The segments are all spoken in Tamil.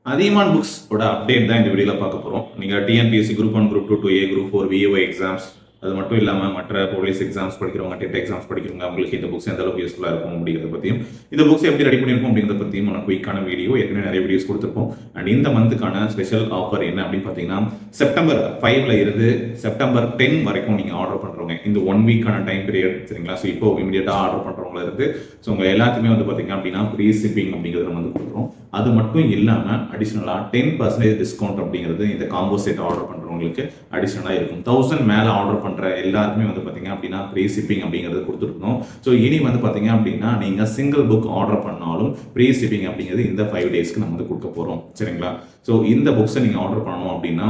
அதிகமான புக்ஸோட அப்டேட் தான் இந்த வீடியோவில் பார்க்க போகிறோம். நீங்கள் TNPSC group 1, group 2, 2A, group 4, VAO exams, அது மட்டும் இல்லாமல் மற்ற போலீஸ் எக்ஸாம்ஸ் படிக்கிறவங்க, டெட் எக்ஸாம்ஸ் படிக்கிறவங்க, அவங்களுக்கு இந்த புக்ஸ் எந்த அளவுக்கு யூஸ்ஃபுல்லாக இருக்கும் அப்படிங்கிறத பற்றியும், இந்த புக்ஸ் எப்படி ரெடி பண்ணியிருக்கும் அப்படிங்கிறத பற்றியும் நான் குயிக்கான வீடியோ ஏற்கனவே நிறைய வீடியோஸ் கொடுத்துருப்போம். அண்ட் இந்த மந்த்துக்கான ஸ்பெஷல் ஆஃபர் என்ன அப்படின்னு பார்த்தீங்கன்னா, செப்டம்பர் 5ல இருந்து செப்டம்பர் 10 வரைக்கும் நீங்கள் ஆர்டர் பண்ணுறவங்க, இந்த 1 வீக்கான டைம் பீரியட் சரிங்களா. ஸோ இப்போ இமீடியட்டாக ஆர்டர் பண்ணுறவங்கள இருந்து ஸோ உங்கள் எல்லாத்துக்குமே வந்து பார்த்தீங்க அப்படின்னா ஃப்ரீ ஷிப்பிங் அப்படிங்கிறத நம்ம வந்து கொடுக்குறோம். அது மட்டும் இல்லாமல் அடிஷ்னலாக 10% டிஸ்கவுண்ட் அப்படிங்கிறது இந்த காம்போ செட் ஆர்டர் பண்ணுறவங்களுக்கு அடிஷ்னலாக இருக்கும். 1000 மேலே ஆர்டர் பண்ணுற எல்லாருக்குமே வந்து பார்த்தீங்க அப்படின்னா ஃப்ரீ ஷிப்பிங் அப்படிங்கிறது கொடுத்துருக்கணும். ஸோ இனி வந்து பார்த்தீங்க அப்படின்னா நீங்கள் சிங்கிள் புக் ஆர்டர் பண்ணாலும் ஃப்ரீ ஷிப்பிங் அப்படிங்கிறது இந்த 5 டேஸ்க்கு நம்ம வந்து கொடுக்க போகிறோம் சரிங்களா. ஸோ இந்த புக்ஸை நீங்கள் ஆர்டர் பண்ணணும் அப்படின்னா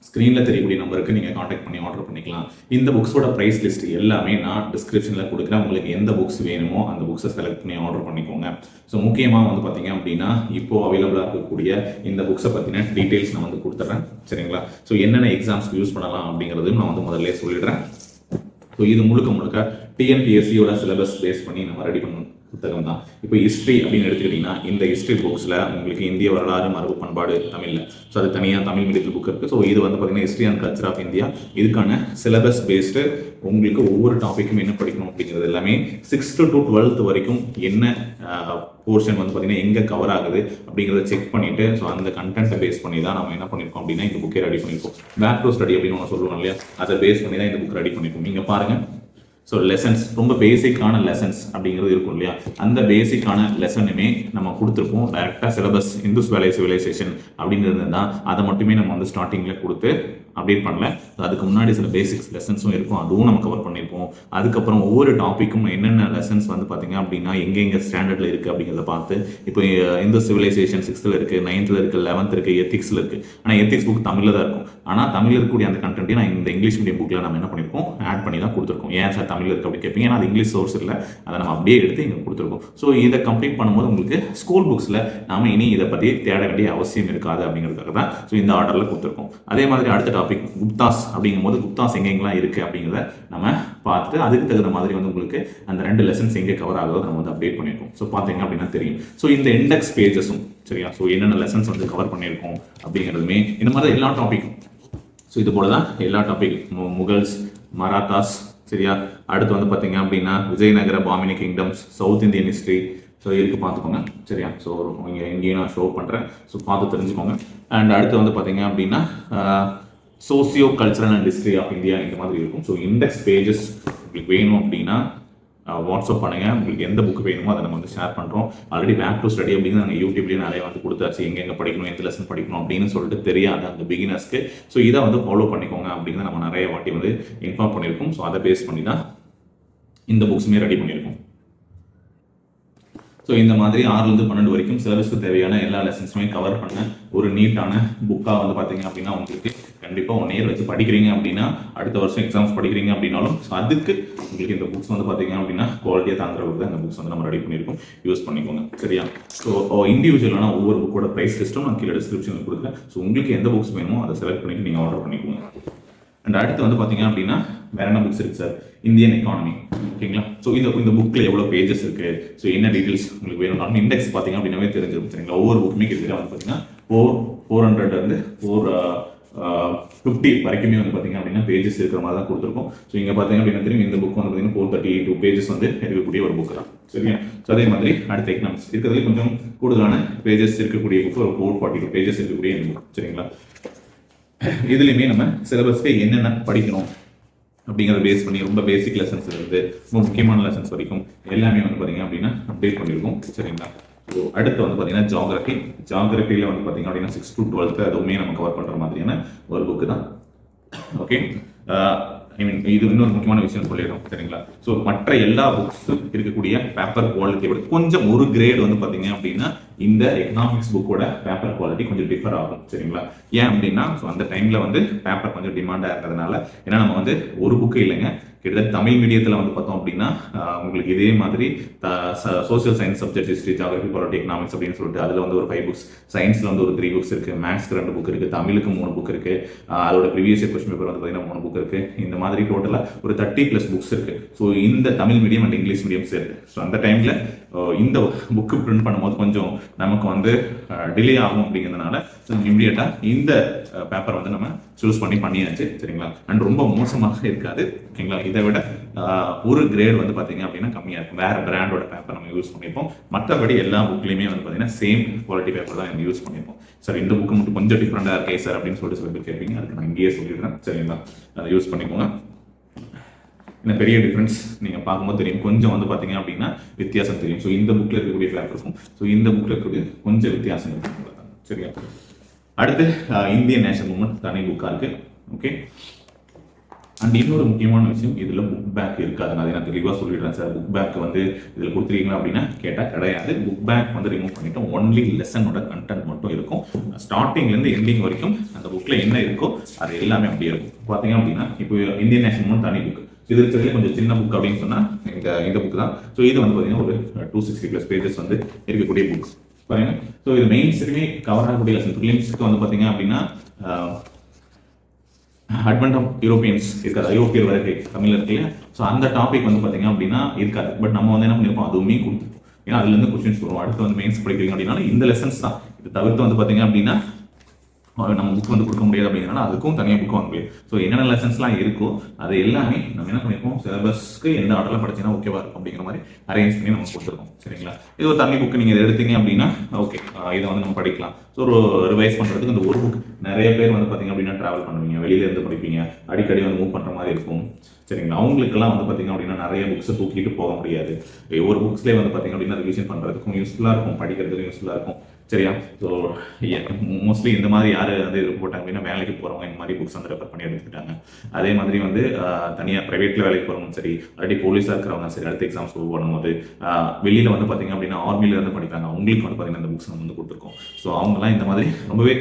ஸ்க்ரீனில் தெரியக்கூடிய நம்பருக்கு நீங்கள் காண்டாக்ட் பண்ணி ஆர்டர் பண்ணிக்கலாம். இந்த புக்ஸோட ப்ரைஸ் லிஸ்ட் எல்லாமே நான் டிஸ்கிரிப்ஷனில் கொடுக்குறேன். உங்களுக்கு எந்த புக்ஸ் வேணுமோ அந்த புக்ஸை செலக்ட் பண்ணி ஆர்டர் பண்ணிக்கோங்க. ஸோ முக்கியமாக வந்து பார்த்தீங்க அப்படின்னா இப்போ அவைலபிளாக இருக்கக்கூடிய இந்த புக்ஸை பற்றின டீட்டெயில்ஸ் நான் வந்து கொடுத்துட்றேன் சரிங்களா. ஸோ என்னென்ன எக்ஸாம்ஸ்க்கு யூஸ் பண்ணலாம் அப்படிங்கிறதையும் நான் வந்து முதல்ல சொல்லிடுறேன். ஸோ இது முழுக்க டிஎன்பிஎஸ்சியோட சிலபஸ் பேஸ் பண்ணி நம்ம ரெடி பண்ணணும் புத்தகம் தான். இப்போ ஹிஸ்ட்ரி அப்படின்னு எடுத்துக்கிட்டிங்கன்னா இந்த ஹிஸ்ட்ரி புக்ஸில் உங்களுக்கு இந்திய வரலாறு, மரபு, பண்பாடு தமிழில் ஸோ அது தனியாக தமிழ் மீடியத்தில் புக் இருக்குது. ஸோ இது வந்து பார்த்தீங்கன்னா history and culture of India. இதுக்கான சிலபஸ் பேஸ்டு உங்களுக்கு ஒவ்வொரு டாப்பிக்கும் என்ன படிக்கணும் அப்படிங்கிறது எல்லாமே 6th to 12th வரைக்கும் என்ன போர்ஷன் வந்து பார்த்தீங்கன்னா எங்கே கவர் ஆகுது அப்படிங்கிறத செக் பண்ணிவிட்டு ஸோ அந்த கண்டென்ட்டை பேஸ் பண்ணி தான் நம்ம என்ன பண்ணியிருக்கோம் அப்படின்னா இந்த புக்கே ரெடி பண்ணியிருக்கோம். பேக் டு ஸ்டடி அப்படின்னு ஒன்று சொல்லுவோம் இல்லையா, அதை பேஸ் பண்ணி தான் இந்த புக் ரெடி பண்ணியிருக்கோம். நீங்கள் பாருங்கள், ஸோ லெசன்ஸ் ரொம்ப பேசிக்கான லெசன்ஸ் அப்படிங்கிறது இருக்கும் இல்லையா, அந்த பேசிக்கான லெசனுமே நம்ம கொடுத்துருப்போம். டைரெக்டாக சிலபஸ் இந்துஸ் வேலை சிவிலைசேஷன் அப்படிங்கிறது தான், அதை மட்டுமே நம்ம வந்து ஸ்டார்டிங்கில் கொடுத்து அப்டேட் பண்ணல. அதுக்கு முன்னாடி சில பேசிக்ஸ் லெசன்ஸும் இருக்கும், அதுவும் நம்ம கவர் பண்ணியிருப்போம். அதுக்கப்புறம் ஒவ்வொரு டாப்பிக்கும் என்னென்ன லெசன்ஸ் வந்து பார்த்தீங்க அப்படின்னா எங்கெங்கே ஸ்டாண்டர்டில் இருக்குது அப்படிங்கிறத பார்த்து, இப்போ இந்த சிவிலைசேஷன் 6th இருக்குது, 9th இருக்குது, 11th இருக்குது, எத்திக்ஸில் இருக்குது. ஆனால் எத்திக்ஸ் புக் தமிழில் தான் இருக்கும். ஆனால் தமிழில் இருக்கக்கூடிய அந்த கண்டென்ட்டையும் நான் இந்த இங்கிலீஷ் மீடியம் புக்கில் நம்ம என்ன பண்ணியிருக்கோம், ஆட் பண்ணி தான் கொடுத்துருக்கோம். ஏன் சார் தமிழில் இருக்குது அப்படி கேட்பீங்க, ஏன்னா அது இங்கிலீஷ் சோர்ஸ் இல்லை, அதை நம்ம அப்படியே எடுத்து இங்கே கொடுத்துருக்கோம். ஸோ இதை கம்ப்ளீட் பண்ணும்போது உங்களுக்கு ஸ்கூல் புக்ஸில் நாம இனி இதை பற்றி தேட வேண்டிய அவசியம் இருக்காது அப்படிங்கிறதுக்காக தான் ஸோ இந்த ஆர்டரில் கொடுத்துருக்கோம். அதே மாதிரி அடுத்த டாபிக் குப்தாஸ் அப்படிங்கும்போது குப்தாஸ் எங்கெங்கெல்லாம் இருக்குது அப்படிங்கிறத நம்ம பார்த்துட்டு அதுக்கு தகுந்த மாதிரி வந்து உங்களுக்கு அந்த 2 லெசன்ஸ் எங்கே கவர் ஆகுதோ நம்ம வந்து அப்டேட் பண்ணியிருக்கோம். ஸோ பார்த்தீங்க அப்படின்னா தெரியும். ஸோ இந்த இண்டெக்ஸ் பேஜஸும் சரியா, ஸோ என்னென்ன லெசன்ஸ் வந்து கவர் பண்ணியிருக்கோம் அப்படிங்கிறதுமே இந்த மாதிரி எல்லா டாப்பிக்கும் ஸோ இது போல தான் எல்லா டாபிக், முகல்ஸ், மராத்தாஸ் சரியா, அடுத்து வந்து பார்த்தீங்க அப்படின்னா Vijayanagara, Bahmani kingdoms, South Indian history so இருக்குது பார்த்துக்கோங்க சரியா. ஸோ இங்கே எங்கேயும் நான் ஷோ பண்ணுறேன், ஸோ பார்த்து தெரிஞ்சுக்கோங்க. அண்ட் அடுத்து வந்து பார்த்தீங்க அப்படின்னா socio cultural and history of India இந்த மாதிரி இருக்கும். ஸோ இண்டெக்ஸ் பேஜஸ் உங்களுக்கு வேணும் அப்படின்னா வாட்ஸ்அப் பண்ணுங்கள். உங்களுக்கு எந்த புக் வேணுமோ அதை நம்ம வந்து ஷேர் பண்ணுறோம். ஆல்ரெடி பேக் டு ஸ்டடி அப்படிங்கிறது நாங்கள் யூடியூப்லேயே நிறைய வந்து கொடுத்தாச்சு, எங்கெங்கே படிக்கணும், எந்த லெசன் படிக்கணும் அப்படின்னு சொல்லிட்டு தெரியாது அந்த பிகினர்ஸ்க்கு. ஸோ இதை வந்து ஃபாலோ பண்ணிக்கோங்க அப்படிங்கிறத நம்ம நிறைய வாட்டி வந்து இன்ஃபார்ம் பண்ணியிருக்கோம். ஸோ அதை பேஸ் பண்ணி தான் இந்த புக்ஸுமே ரெடி பண்ணியிருக்கோம். ஸோ இந்த மாதிரி 6லேருந்து 12 வரைக்கும் சிலபஸ்க்கு தேவையான எல்லா லெசன்ஸுமே கவர் பண்ண ஒரு நீட்டான புக்காக வந்து பார்த்தீங்க அப்படின்னா உங்களுக்கு கண்டிப்பாக 1 இயர் வச்சு படிக்கிறீங்க அப்படின்னா அடுத்த வருஷம் எக்ஸாம்ஸ் படிக்கிறீங்க அப்படின்னாலும் அதுக்கு உங்களுக்கு இந்த புக்ஸ் வந்து பார்த்தீங்க அப்படின்னா குவாலிட்டியாக தாங்கிறவங்க தான் இந்த புக்ஸ் வந்து நம்ம ரெடி பண்ணியிருக்கோம். யூஸ் பண்ணிக்கோங்க சரியா. ஸோ இண்டிவிஜுவலான ஒவ்வொரு புக்கோட ப்ரைஸ் லிஸ்ட்டும் நான் கீழே டிஸ்கிரிப்ஷனில் கொடுக்குறேன். ஸோ உங்களுக்கு எந்த புக்ஸ் வேணுமோ அதை செலக்ட் பண்ணிட்டு நீங்கள் ஆர்டர் பண்ணிக்கோங்க. அண்ட் அடுத்து வந்து பார்த்தீங்க அப்படின்னா வேற என்ன புக்ஸ் இருக்குது சார், இந்தியன் எக்கானமி ஓகேங்களா. ஸோ இந்த புக்கில் எவ்வளோ பேஜஸ் இருக்குது, ஸோ என்ன டீட்டெயில்ஸ் உங்களுக்கு வேணும்னாலும் இண்டெக்ஸ் பார்த்தீங்க அப்படின்னாவே தெரிஞ்சிருக்கும் சரிங்களா. ஒவ்வொரு புக்குமே கிட்டத்தட்ட வந்து பார்த்தீங்கன்னா 400 வந்து 450 வரைக்குமே வந்து பார்த்தீங்க அப்படின்னா பேஜஸ் இருக்கிற மாதிரி தான் கொடுத்துருக்கோம். ஸோ இங்கே பார்த்தீங்க அப்படின்னா தெரியும் இந்த புக் வந்து பார்த்தீங்கன்னா 432 பேஜஸ் வந்து இருக்கக்கூடிய ஒரு புக் தான் சரியா. ஸோ அதே மாதிரி அடுத்த எக்கனாமிக்ஸ் இருக்கிறதுல கொஞ்சம் கூடுதலான பேஜஸ் இருக்கக்கூடிய புக், ஒரு 442 பேஜஸ் இருக்கக்கூடிய இந்த புக் சரிங்களா. இதுலையுமே நம்ம சிலபஸ்க்கு என்னென்ன படிக்கணும் அப்படிங்கிறத பேஸ் பண்ணி ரொம்ப பேசிக் லெசன்ஸ் இருந்து ரொம்ப முக்கியமான லெசன்ஸ் வரைக்கும் எல்லாமே வந்து பார்த்தீங்க அப்படின்னா அப்டேட் பண்ணியிருக்கோம் சரிங்களா. ஸோ அடுத்து வந்து பார்த்தீங்கன்னா ஜாகிரபியில் வந்து பார்த்தீங்க அப்படின்னா 6th to 12th அதுவுமே நம்ம கவர் பண்ணுற மாதிரியான ஒரு புக்கு தான் ஓகே. இது இன்னொரு முக்கியமான விஷயம் சொல்லிடுறோம் சரிங்களா. ஸோ மற்ற எல்லா புக்ஸும் இருக்கக்கூடிய பேப்பர் குவாலிட்டியை விட கொஞ்சம் ஒரு கிரேட் வந்து பார்த்தீங்க அப்படின்னா இந்த எக்கனாமிக்ஸ் புக்கோட பேப்பர் குவாலிட்டி கொஞ்சம் டிஃபர் ஆகும் சரிங்களா. ஏன் அப்படின்னா ஸோ அந்த டைமில் வந்து பேப்பர் கொஞ்சம் டிமாண்டாக இருக்கிறதுனால, ஏன்னா நம்ம வந்து ஒரு புக்கு இல்லைங்க, கிட்டத்தட்ட தமிழ் மீடியத்தில் வந்து பார்த்தோம் அப்படின்னா உங்களுக்கு இதே மாதிரி social science subject history, geography, polity, economics அப்படின்னு சொல்லிட்டு அதில் வந்து ஒரு 5 புக்ஸ், சயின்ஸில் வந்து ஒரு 3 புக்ஸ் இருக்குது, மேத்ஸ்க்கு 2 புக் இருக்குது, தமிழுக்கு 3 புக் இருக்குது, அதோட ப்ரீவியஸ் இயர் கொஸ்டின் பேப்பர் வந்து பார்த்தீங்கன்னா 3 புக் இருக்குது. இந்த மாதிரி டோட்டலாக ஒரு 30+ புக்ஸ் இருக்குது. ஸோ இந்த Tamil medium and English medium சேர்த்து ஸோ அந்த டைமில் இந்த புக்கு பிரிண்ட் பண்ணும்போது கொஞ்சம் நமக்கு வந்து டிலே ஆகும் அப்படிங்கிறதுனால இம்மிடியட்டாக இந்த பேப்பர் வந்து நம்ம சூஸ் பண்ணியாச்சு சரிங்களா. அண்ட் ரொம்ப மோசமாக இருக்காது ஓகேங்களா. இதை விட ஒரு கிரேட் வந்து பார்த்தீங்க அப்படின்னா கம்மியாக இருக்கும். வேற பிராண்டோட பேப்பர் நம்ம யூஸ் பண்ணியிருப்போம். மற்றபடி எல்லா புக்லையுமே வந்து பார்த்தீங்கன்னா சேம் குவாலிட்டி பேப்பர் தான் யூஸ் பண்ணியிருப்போம். சார் இந்த புக்கு மட்டும் கொஞ்சம் டிஃப்ரெண்டாக இருக்கே சார் அப்படின்னு சொல்லிட்டு சில பேர் கேட்பீங்க. அதுக்கு நான் இங்கேயே சொல்லிடுறேன் சரிங்களா. அதை யூஸ் பண்ணிக்கோங்க. இந்த பெரிய டிஃப்ரென்ஸ் நீங்கள் பார்க்கும்போது தெரியும். கொஞ்சம் வந்து பார்த்தீங்க அப்படின்னா வித்தியாசம் தெரியும். ஸோ இந்த புக்கில் இருக்கக்கூடிய பேப்பருக்கும் ஸோ இந்த புக்கில் இருக்கக்கூடிய கொஞ்சம் வித்தியாசம் இருக்கும் சரியா. அடுத்து இந்தியன் நேஷனல் மூவ்மெண்ட் தனி புக்காக இருக்கு. ஓகே. அண்ட் இன்னொரு முக்கியமான விஷயம், இதில் புக் பேக் இருக்காது. அதை நான் தெளிவாக சொல்லிடுறேன் சார். புக் பேக் வந்து இதில் கொடுத்துருக்கீங்களா அப்படின்னா கேட்டால் கிடையாது. புக் பேக் வந்து ரிமூவ் பண்ணிட்டோம். ஒன்லி லெசனோட கண்டென்ட் மட்டும் இருக்கும். ஸ்டார்டிங்லேருந்து எண்டிங் வரைக்கும் அந்த புக்கில் என்ன இருக்கோ அது எல்லாமே அப்படியே இருக்கும். பார்த்தீங்க அப்படின்னா இப்போ இந்தியன் நேஷனல் மூவ்மெண்ட் தனி புக், இது இருக்கிறதுல கொஞ்சம் சின்ன புக் அப்படின்னு சொன்னால் இந்த புக் தான். ஸோ இது வந்து பார்த்தீங்கன்னா ஒரு 260+ பேஜஸ் வந்து இருக்கக்கூடிய புக்ஸ் பாருங்க. ஸோ இது மெயின்ஸ்லையுமே கவர் ஆகக்கூடிய லெசன். ப்ரிலிம்ஸ்க்கு வந்து பார்த்தீங்க அப்படின்னா அட்வென்ட் ஆஃப் யூரோப்பியன்ஸ் இருக்காது, ஐரோப்பியர் வருகை தமிழ் இருக்கு இல்லையா. ஸோ அந்த டாபிக் வந்து பார்த்தீங்க அப்படின்னா இருக்காது. பட் நம்ம வந்து என்ன பண்ணியிருப்போம், அதுவுமே கொடுத்துருப்போம். ஏன்னா அதுலேருந்து கொஸ்டின்ஸ் வரும். அடுத்து வந்து மெயின்ஸ் படிக்கிறீங்க அப்படின்னா இந்த லெசன்ஸ் தான். இது தவிர்த்து வந்து பார்த்தீங்க அப்படின்னா நம்ம புக் வந்து கொடுக்க முடியாது அப்படிங்கிறனால அதுக்கும் தனியாக புக் வாங்க முடியாது. ஸோ என்னென்ன லெசன்ஸ்லாம் இருக்கோ அது எல்லாமே நம்ம என்ன பண்ணியிருக்கோம், சிலபஸ்க்கு எந்த ஆர்டரில் படிச்சீங்கன்னா ஓகேவா இருக்கும் அப்படிங்கிற மாதிரி அரேஞ்ச் பண்ணி நம்ம கொடுத்துருக்கோம் சரிங்களா. இது ஒரு தனி புக்கு நீங்கள் எடுத்தீங்க அப்படின்னா ஓகே இதை வந்து நம்ம படிக்கலாம். ஸோ ஒரு ரிவைஸ் பண்ணுறதுக்கு இந்த ஒரு புக். நிறைய பேர் வந்து பார்த்தீங்க அப்படின்னா ட்ராவல் பண்ணுவீங்க, வெளியில இருந்து படிப்பீங்க, அடிக்கடி வந்து மூவ் பண்ணுற மாதிரி இருக்கும் சரிங்களா. அவங்களுக்கெல்லாம் வந்து பார்த்தீங்க அப்படின்னா நிறைய புக்ஸை தூக்கிட்டு போக முடியாது. ஒரு புக்ஸ்லேயே வந்து பார்த்தீங்க அப்படின்னா ரிவிஷன் பண்ணுறதுக்கும் யூஸ்ஃபுல்லாக இருக்கும், படிக்கிறதுக்கும் யூஸ்ஃபுல்லாக இருக்கும் சரியா. ஸோ மோஸ்ட்லி இந்த மாதிரி யார் வந்து போட்டாங்க அப்படின்னா வேலைக்கு போகிறவங்க இந்த மாதிரி புக்ஸ் வந்து ரெஃபர் பண்ணி எடுத்துக்கிட்டாங்க. அதே மாதிரி வந்து தனியாக ப்ரைவேட்டில் வேலைக்கு போகிறவங்க சரி, ஆல்ரெடி போலீஸாக இருக்கிறவங்க சரி, அடுத்த எக்ஸாம்ஸ் பண்ணும்போது வெளியில் வந்து பார்த்தீங்க அப்படின்னா ஆர்மியில் இருந்து படிப்பாங்க, அவங்களுக்கு வந்து பார்த்தீங்கன்னா இந்த புக்ஸ் நம்ம வந்து கொடுத்துருக்கோம். ஸோ அவங்கலாம் இந்த மாதிரி ரொம்பவே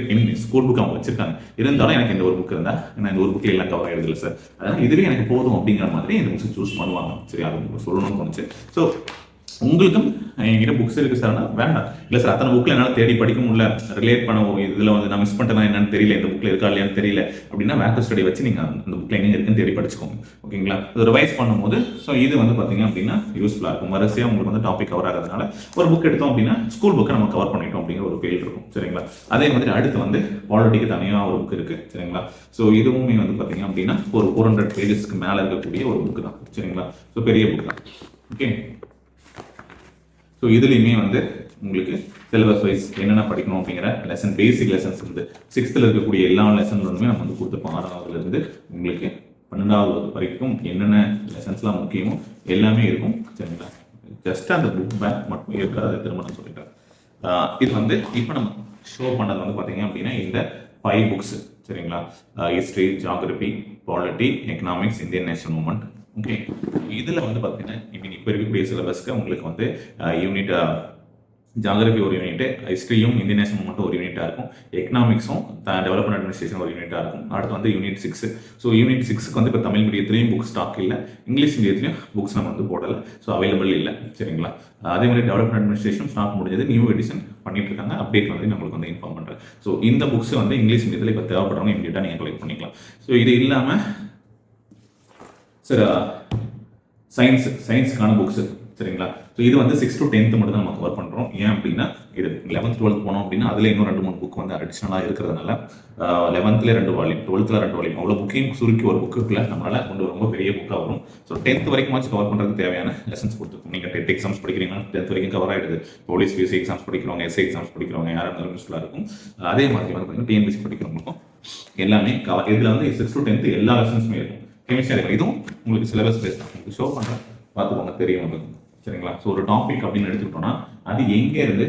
ஸ்கூல் புக் அவங்க வச்சிருக்காங்க. இருந்தாலும் எனக்கு இந்த ஒரு புக் இருந்தால் நான் இந்த ஒரு புக்கில் எல்லாம் கவர் ஆகிடுதில்ல சார், அதனால் இதுவே எனக்கு போதும் அப்படிங்கிற மாதிரி இந்த புக்ஸை சூஸ் பண்ணுவாங்க சரி. அது சொல்லணும்னு தோணுச்சு. ஸோ உங்களுக்கும் என்கிட்ட புக்ஸ் இருக்கு சார் வேண்டாம் இல்லை சார், அத்தனை புக்கில் என்னால் தேடி படிக்க முடியல, ரிலேட் பண்ண இதில் வந்து நான் மிஸ் பண்ணிட்டேன்னா என்னன்னு தெரியல, இந்த புக்கில் இருக்கா இல்லையான்னு தெரியல அப்படின்னா வேக்கர் ஸ்டடி வச்சு நீங்கள் அந்த புக்கில் எங்கே இருக்குன்னு தேடி படிச்சுக்கோங்க ஓகேங்களா. இது ரிவைஸ் பண்ணும்போது ஸோ இது வந்து பார்த்தீங்க அப்படின்னா யூஸ்ஃபுல்லாக இருக்கும். வரிசையாக உங்களுக்கு வந்து டாபிக் கவர் ஆகிறதுனால ஒரு புக் எடுத்தோம் அப்படின்னா ஸ்கூல் புக்கை நம்ம கவர் பண்ணிட்டோம் அப்படிங்கிற ஒரு ஃபீல் இருக்கும் சரிங்களா. அதே மாதிரி அடுத்து வந்து பாலிட்டிக்கு தனியாக ஒரு புக் இருக்குது சரிங்களா. ஸோ இதுவுமே வந்து பார்த்தீங்க அப்படின்னா ஒரு 400 பேஜஸ்க்கு மேலே இருக்கக்கூடிய ஒரு புக்கு தான் சரிங்களா. ஸோ பெரிய புக் தான் ஓகே. ஸோ இதுலேயுமே வந்து உங்களுக்கு சிலபஸ் வைஸ் என்னென்ன படிக்கணும் அப்படிங்கிற லெசன், பேசிக் லெசன்ஸ் வந்து 6th இருக்கக்கூடிய எல்லா லெசன்களுமே நம்ம வந்து கொடுத்துருப்போம். 6வதுலேருந்து உங்களுக்கு 12வது வரைக்கும் என்னென்ன லெசன்ஸ்லாம் முக்கியமோ எல்லாமே இருக்கும் சரிங்களா. ஜஸ்ட் அந்த புக் பேக் மட்டும் இருக்காது, அதை திரும்ப நான் சொல்லிட்டேன். இது வந்து இப்போ நம்ம ஷோ பண்ணது வந்து பார்த்தீங்க அப்படின்னா இந்த 5 புக்ஸ் சரிங்களா. History, geography, polity, economics, Indian national movement okay. இதில் வந்து பார்த்தீங்கன்னா இப்போ இருக்கக்கூடிய சிலபஸ்க்கு உங்களுக்கு வந்து யூனிட் ஜியாகிரபி ஒரு யூனிட்டு, ஹிஸ்ட்ரியும் இந்தியன் நேஷனல் மூவ்மெண்ட்டும் ஒரு யூனிட்டாக இருக்கும், எக்கனாமிக்ஸும் டெவலப்மெண்ட் அட்மினிஸ்ட்ரேஷன் ஒரு யூனிட்டாக இருக்கும். அடுத்து வந்து யூனிட் 6. ஸோ யூனிட் 6க்கு வந்து இப்போ தமிழ் மீடியத்துலேயும் புக் ஸ்டாக் இல்லை, இங்கிலீஷ் மீடியத்துலையும் புக்ஸ் நம்ம வந்து போடலை, ஸோ அவைலபிள் இல்லை சரிங்களா. அதே மாதிரி டெவலப்மெண்ட் அட்மினிஸ்ட்ரேஷன் ஸ்டாக் முடிஞ்சது, நியூ எடிஷன் பண்ணிட்டு இருக்காங்க, அப்டேட் வந்து நம்மளுக்கு வந்து இன்ஃபார்ம் பண்ணுறேன். ஸோ இந்த புக்ஸ் வந்து இங்கிலீஷ் மீடியத்தில் இப்போ தேவைப்படுறவங்க இமீடியட்டாக நீங்கள் கலெக்ட் பண்ணிக்கலாம். ஸோ இது இல்லாமல் சார் சயின்ஸுக்கான புக்ஸு சரிங்களா. ஸோ இது வந்து 6 to 10th மட்டும் தான் நம்ம கவர் பண்ணுறோம். ஏன் அப்படின்னா இது 11th 12th போனோம் அப்படின்னா அதில் இன்னும் 2-3 புக் வந்து அடிஷனலாக இருக்கிறதுனால 11th 2 வால்யூம், 12th 2 வால்யூம், அவ்வளோ புக்கையும் சுருக்கி ஒரு புக்குக்குள்ள நம்மளால் கொண்டு ரொம்ப பெரிய புக்காக வரும். ஸோ 10th வரைக்கும் கவர் பண்ணுறதுக்கு தேவையான லெசன்ஸ் கொடுத்துருக்கோம். நீங்கள் 10th எக்ஸாம்ஸ் படிக்கிறீங்கன்னா 10th வரைக்கும் கவர் ஆகிடுது. போலீஸ் பிஎஸ்சி எக்ஸாம்ஸ் படிக்கிறவங்க, எஸ்ஐ எக்ஸாம்ஸ் படிக்கிறவங்க யாராக இருந்தாலும் யூஸ்ஃபுல்லாக இருக்கும். அதே மாதிரி வந்து பார்த்தீங்கன்னா டிஎன்பிஎஸ்சி படிக்கிறவங்களுக்கும் எல்லாமே கவர். இதில் வந்து 6 to 10th எல்லா லெசன்ஸுமே இருக்கும். கெமிஸ்ட்ரி இருக்கும், இதுவும் உங்களுக்கு சிலபஸ் பேஸ் தான். உங்களுக்கு ஷோ பண்ணுறேன், பார்த்துக்கோங்க தெரியும் உங்களுக்கு சரிங்களா. ஸோ ஒரு டாபிக் அப்படின்னு எடுத்துக்கிட்டோம்னா அது எங்கே இருந்து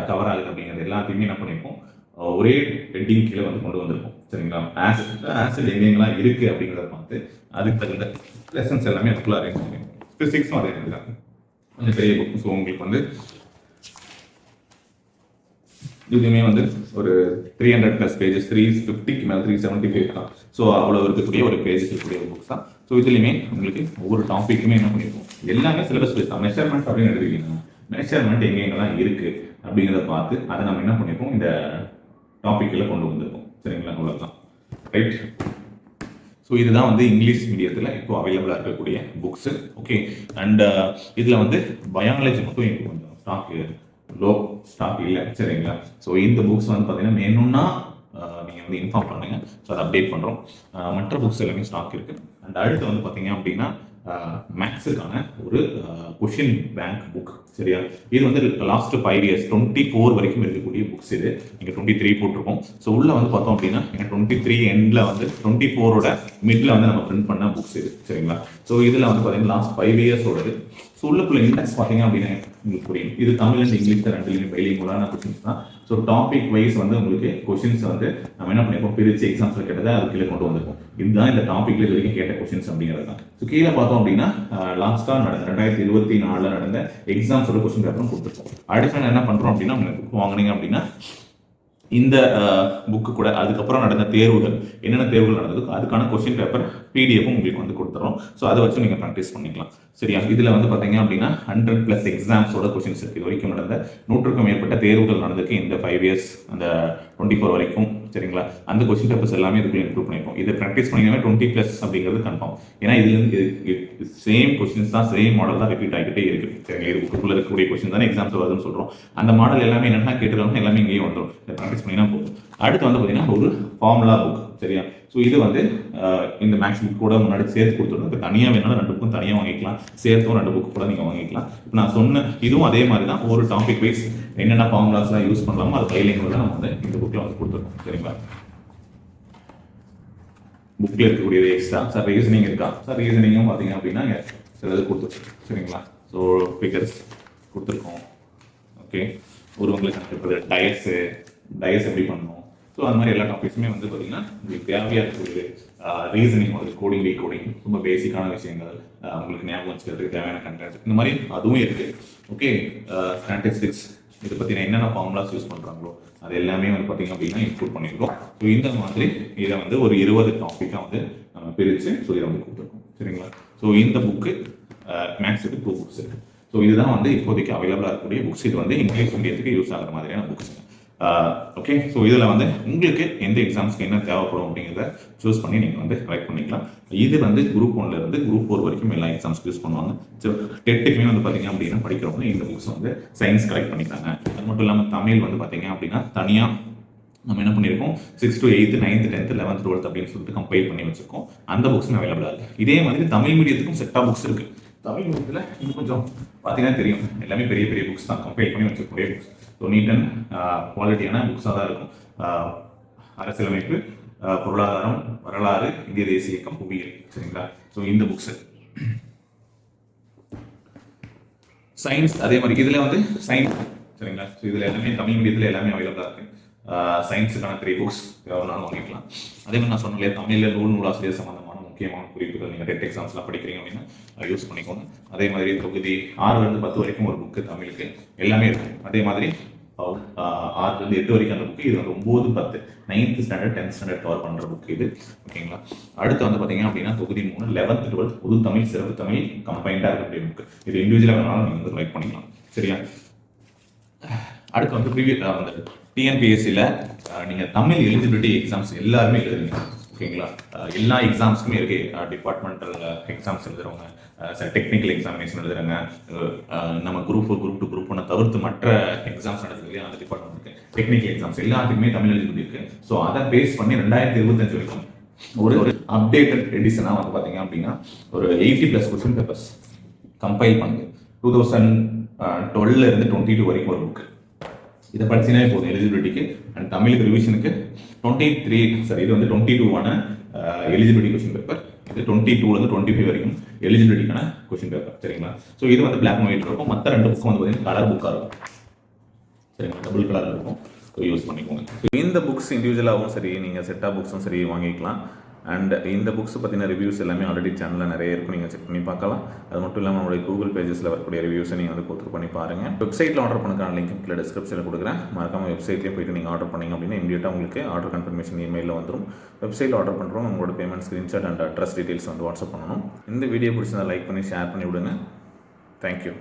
கவர் ஆகுது அப்படிங்கிறது எல்லாத்தையுமே என்ன பண்ணியிருப்போம், ஒரே ஹெட்டிங் கீழே வந்து கொண்டு வந்திருப்போம் சரிங்களா. ஆசிட் எங்கெங்கெல்லாம் இருக்குது அப்படிங்கிறத பார்த்து அதுக்கு தகுந்த லெசன்ஸ் எல்லாமே அதுக்குள்ள அரேஞ்ச் பண்ணியிருப்போம். ஃபிசிக்ஸும் அதே மாதிரி தான், கொஞ்சம் பெரிய புக். ஸோ உங்களுக்கு வந்து இதுவுமே வந்து ஒரு 300+ பேஜஸ், 350க்கு மேலே 375 தான். ஸோ அவ்வளோ இருக்கக்கூடிய ஒரு பேஜஸ் இருக்கக்கூடிய ஒரு புக்ஸ் தான். ஸோ இதுலையுமே உங்களுக்கு ஒவ்வொரு டாப்பிக்குமே என்ன பண்ணியிருக்கோம், எல்லாமே சிலபஸ் பேஸ் தான். மெஷர்மெண்ட் அப்படின்னு எடுத்துக்கிட்டீங்கன்னா மெஷர்மெண்ட் எங்கெங்கெல்லாம் இருக்குது அப்படிங்கிறத பார்த்து அதை நம்ம என்ன பண்ணியிருக்கோம், இந்த டாப்பிக்கில் கொண்டு வந்திருக்கோம் சரிங்களா. அவ்வளோதான் ரைட். ஸோ இதுதான் வந்து இங்கிலீஷ் மீடியத்தில் இப்போ அவைலபிளாக இருக்கக்கூடிய புக்ஸு. ஓகே, அண்ட் இதில் வந்து பயாலஜி மட்டும் எனக்கு கொஞ்சம் லோ ஸ்டாக் இல்லை, சரிங்களா. ஸோ இந்த புக்ஸ் வந்து பார்த்தீங்கன்னா வேணும்னா நீங்கள் வந்து இன்ஃபார்ம் பண்ணுங்கள். ஸோ அதை அப்டேட் பண்ணுறோம். மற்ற புக்ஸ் எல்லாமே ஸ்டாக் இருக்குது. அண்ட் அடுத்து வந்து பார்த்தீங்க அப்படின்னா மேக்ஸுக்கான ஒரு கொஷின் பேங்க் புக், சரியா. இது வந்து லாஸ்ட் 5 இயர்ஸ் 24 வரைக்கும் இருக்கக்கூடிய புக்ஸ். இது நீங்கள் 23 போட்டிருக்கோம். ஸோ உள்ள வந்து பார்த்தோம் அப்படின்னா எங்கள் 23 எண்டில் வந்து 24ஓட மிடில் வந்து நம்ம பிரிண்ட் பண்ண புக்ஸ் இது, சரிங்களா. ஸோ இதில் வந்து பார்த்தீங்கன்னா லாஸ்ட் 5 இயர்ஸோடது. ஸோ உள்ளக்குள்ள இண்டெக்ஸ் பார்த்தீங்க அப்படின்னா உங்களுக்கு புரியும். இது தமிழ் அண்ட் இங்கிலீஷ் ரெண்டுலையுமே பைலிங்குவலான கொஸ்டின்ஸ் தான். ஸோ டாபிக் வைஸ் வந்து உங்களுக்கு கொஸ்டின்ஸ் வந்து நம்ம என்ன பண்ணியிருக்கோம், பிரித்து எக்ஸாம்ஸில் கேட்டதை அது கீழே கொண்டு வந்திருக்கோம். இதுதான் இந்த டாப்பிக்ல இது வரைக்கும் கேட்ட கொஸ்டின்ஸ் அப்படிங்கிறது தான். ஸோ கீழே பார்த்தோம் அப்படின்னா லாஸ்ட்டாக நடந்த 2024 நடந்த எக்ஸாம்ஸோட கொஸ்டின் பேப்பரும் கொடுத்துருக்கோம். அடுத்து என்ன பண்ணுறோம் அப்படின்னா, உங்களுக்கு புக் வாங்கினீங்க அப்படின்னா இந்த புக்கு கூட அதுக்கப்புறம் நடந்த தேர்வுகள், என்னென்ன தேர்வுகள் நடந்ததுக்கு அதுக்கான கொஸ்டின் பேப்பர் பிடிஎஃப்பும் உங்களுக்கு வந்து கொடுத்துறோம். ஸோ அதை வச்சு நீங்கள் ப்ராக்டிஸ் பண்ணிக்கலாம், சரியா. இதில் வந்து பார்த்தீங்க அப்படின்னா 100+ எக்ஸாம்ஸோட கொஸ்டின்ஸ் இருக்குது. இது வரைக்கும் நடந்த 100க்கும் மேற்பட்ட தேர்வுகள் நடந்திருக்கு இந்த 5 இயர்ஸ் அந்த 24 வரைக்கும், சரிங்களா. அந்த கொஸ்டின் பேப்பர்ஸ் எல்லாமே இதுக்குள்ள இன்க்ளூட் பண்ணியிருக்கோம். இதை ப்ராக்டிஸ் பண்ணிங்கன்னா 20+ அப்படிங்கிறது கன்ஃபார்ம். ஏன்னா இதுலேருந்து சேம் கொஸ்டின்ஸ் தான், சேம் மாடல் தான் ரிப்பீட் ஆகிட்டே இருக்குது, சரிங்களா. இது புக்குள்ள இருக்கக்கூடிய கொஸ்டின் தானே எக்ஸாம்ஸ் வருதுன்னு சொல்கிறோம். அந்த மாடல் எல்லாமே என்னென்ன கேட்டுருக்காங்க எல்லாமே இங்கேயே வந்துடும். இதை ப்ராக்டிஸ் பண்ணிங்கன்னா போதும். அடுத்து வந்து பார்த்தீங்கன்னா ஒரு ஃபார்முலா புக், சரியா. ஸோ இது வந்து இந்த மேக்ஸ் புக் கூட முன்னாடி சேர்த்து கொடுத்துருவோம். இப்போ தனியாக வேணாலும் 2 புக்கும் தனியாக வாங்கிக்கலாம், சேர்த்தும் 2 புக்கு கூட நீங்கள் வாங்கிக்கலாம். இப்போ நான் சொன்ன இதுவும் அதே மாதிரி தான். ஒரு டாபிக் வைஸ் என்னென்ன ஃபார்முலாஸ்லாம் யூஸ் பண்ணலாமோ அது பைலிங்குவல் தான் நம்ம வந்து இந்த புக்கில் வந்து கொடுத்துருக்கோம், சரிங்களா. புக்கில் இருக்கக்கூடியது எக்ஸ்ட்ரா சார் ரீசனிங் இருக்கா சார், ரீசனிங்கும் பார்த்தீங்க அப்படின்னா சிலது கொடுத்துருக்கோம், சரிங்களா. ஸோ ஃபிகர்ஸ் கொடுத்துருக்கோம். ஓகே, உங்களுக்கு இப்போ டயஸ் எப்படி பண்ணணும், ஸோ அந்த மாதிரி எல்லா டாபிக்ஸுமே வந்து பார்த்தீங்கன்னா உங்களுக்கு தேவையாக இருக்கக்கூடிய ரீசனிங், ஒரு கோடிங் டீகோடிங், ரொம்ப பேசிக்கான விஷயங்கள், உங்களுக்கு ஞாபகம் வச்சுக்கிறதுக்கு தேவையான கண்டென்ட், இந்த மாதிரி அதுவும் இருக்குது. ஓகே, ஸ்டாட்டிஸ்டிக்ஸ் இதை பற்றின என்னென்ன ஃபார்முலாஸ் யூஸ் பண்ணுறாங்களோ அது எல்லாமே வந்து பார்த்தீங்க அப்படின்னா இன்க்ளூட் பண்ணியிருக்கோம். ஸோ இந்த மாதிரி இதை வந்து ஒரு 20 டாப்பிக்காக வந்து நம்ம பிரித்து ஸோ இதை வந்து கொடுத்துருக்கோம், சரிங்களா. ஸோ இந்த புக்கு மேக்ஸுக்கு 2 புக்ஸ் இருக்குது. ஸோ இதுதான் வந்து இப்போதைக்கு அவைலபிளாக இருக்கக்கூடிய புக்ஸ். இது வந்து இங்கிலீஷ் மீடியத்துக்கு யூஸ் ஆகிற மாதிரியான புக்ஸ். ஓகே, ஸோ இதில் வந்து உங்களுக்கு எந்த எக்ஸாம்ஸ்க்கு என்ன தேவைப்படும் அப்படிங்கிறத சூஸ் பண்ணி நீங்கள் வந்து கலெக்ட் பண்ணிக்கலாம். இது வந்து குரூப் 1 இருந்து குரூப் 4 வரைக்கும் எல்லா எக்ஸாம்ஸ்க்கு யூஸ் பண்ணுவாங்க. ஸோ டெட்டுக்குமே வந்து பார்த்தீங்க அப்படின்னா படிக்கிறவங்க இந்த புக்ஸ் வந்து சயின்ஸ் கலெக்ட் பண்ணிக்கிறாங்க. அது மட்டும் இல்லாமல் தமிழ் வந்து பார்த்தீங்க அப்படின்னா தனியாக நம்ம என்ன பண்ணியிருக்கோம், 6th to 8th 9th 10th 11th 12th அப்படின்னு சொல்லிட்டு கம்பைல் பண்ணி வச்சிருக்கோம். அந்த புக்ஸும் அவைலபிளாக இருக்குது. இதே மாதிரி தமிழ் மீடியத்துக்கும் செட்டாக புக்ஸ் இருக்குது. தமிழ் மீடியத்தில் இன்னும் கொஞ்சம் பார்த்தீங்கன்னா தெரியும், எல்லாமே பெரிய பெரிய புக்ஸ் தான் கம்பைல் பண்ணி வச்சிருக்கக்கூடிய புக்ஸ். ஸோ நீட் அண்ட் குவாலிட்டியான புக்ஸாக தான் இருக்கும். அரசியலமைப்பு, பொருளாதாரம், வரலாறு, இந்திய தேசிய இயக்கம், புவியியல், சரிங்களா. ஸோ இந்த புக்ஸு சயின்ஸ் அதே மாதிரி இதில் வந்து சயின்ஸ், சரிங்களா. ஸோ இதில் எல்லாமே தமிழ் மீடியத்தில் எல்லாமே அவைலபிளாக இருக்குது. சயின்ஸுக்கான 3 புக்ஸ் எவ்வளோனாலும் வாங்கிக்கலாம். அதே மாதிரி நான் சொன்னேன் தமிழில் நூலாசிரியர் சம்மந்தமான முக்கியமான குறிப்புகள் நீங்கள் டெட் எக்ஸாம்ஸ்லாம் படிக்கிறீங்க அப்படின்னா யூஸ் பண்ணிக்கோங்க. அதே மாதிரி தொகுதி 6 10 வரைக்கும் ஒரு புக்கு தமிழுக்கு எல்லாமே இருக்கும். அதே மாதிரி 6 8 வரைக்கும் அந்த புக்கு. இது வந்து 9 10 9th standard 10th standard cover பண்ணுற புக்கு இது, ஓகேங்களா. அடுத்து வந்து பார்த்தீங்க அப்படின்னா தொகுதி 3 11th 12th பொது தமிழ், சிறப்பு தமிழ் கம்பைண்டாக இருக்கக்கூடிய புக்கு. இது இண்டிவிஜுவலாக வேணாலும் நீங்கள் வந்து ரைட் பண்ணிக்கலாம், சரியா. அடுத்து வந்து அந்த டிஎன்பிஎஸ்சியில் நீங்கள் தமிழ் எலிஜிபிலிட்டி எக்ஸாம்ஸ் எல்லாருமே எழுதுறீங்க, ஓகேங்களா. எல்லா எக்ஸாம்ஸுமே இருக்கு. டிபார்ட்மெண்டல் எக்ஸாம்ஸ் எழுதுறவங்க, டெக்னிக்கல் எக்ஸாமினேஷன் எழுதுறாங்க, நம்ம குரூப் 4 குரூப் 2 குரூப் 1 தவிர்த்து மற்ற எக்ஸாம்ஸ் நடக்குது இல்லையா, அந்த டிபார்ட்மெண்ட்டுக்கு டெக்னிக்கல் எக்ஸாம்ஸ் எல்லாத்துக்குமே தமிழ் எலிஜிபிலிட்டி இருக்கு. ஸோ அதை பேஸ் பண்ணி 2025 வரைக்கும் ஒரு அப்டேட்டட் எடிஷனாக வந்து பார்த்தீங்க அப்படின்னா ஒரு 80+ கொஸ்டின் பேப்பர்ஸ் கம்பைல் பண்ணுது. 2012 இருந்து 22 வரைக்கும் ஒரு புக்கு. இதை படிச்சினாலே போதும் எலிஜிபிலிட்டிக்கு. அண்ட் தமிழுக்கு ரிவிஷனுக்கு 23 சார் இது வந்து 22ஆன எலிஜிபிலிட்டி கொஸ்டின் பேப்பர். இது 22லேருந்து 25 வரைக்கும் எலிஜிபிலிட்டிக்கான கொஸ்டின் பேப்பர், சரிங்களா. ஸோ இது வந்து பிளாக் அண்ட் ஒயிட் இருக்கும். மற்ற 2 புக்கும் வந்து பார்த்தீங்கன்னா கலர் புக்காக இருக்கும், சரிங்களா. டபுள் கலரில் இருக்கும். ஸோ யூஸ் பண்ணிக்கோங்க. இந்த புக்ஸ் இண்டிவிஜுவலாகவும் சரி, நீங்கள் செட்டாக புக்ஸும் சரி வாங்கிக்கலாம். அண்ட் இந்த புக்ஸ் பற்றின ரிவ்யூஸ் எல்லாமே ஆல்ரெடி சேனலில் நிறைய இருக்கும், நீங்கள் செக் பண்ணி பார்க்கலாம். அது மட்டும் இல்லாமல் நம்மளுடைய கூகுள் பேஜஸில் வரக்கூடிய ரிவ்யூஸை நீங்கள் வந்து கொடுத்து பண்ணி பாருங்கள். வெப்சைட்டில் ஆர்டர் பண்ணுறதுக்கான லிங்க் கீழே டிஸ்கிரிப்ஷனில் கொடுக்குறேன். மறக்காமல் வெப்சைட்லேயே போய்ட்டு நீங்கள் ஆர்டர் பண்ணிங்க அப்படின்னா இமீடியட்டாக உங்களுக்கு ஆர்டர் கன்ஃபர்மேஷன் இமெயிலில் வந்துடும். வெப்சைட்டில் ஆர்டர் பண்ணுறோம், உங்களோட payment screenshot and address details வந்து வாட்ஸ்அப் பண்ணணும். இந்த வீடியோ பிடிச்சிருந்தா லைக் பண்ணி ஷேர் பண்ணி விடுங்க. தேங்க்யூ.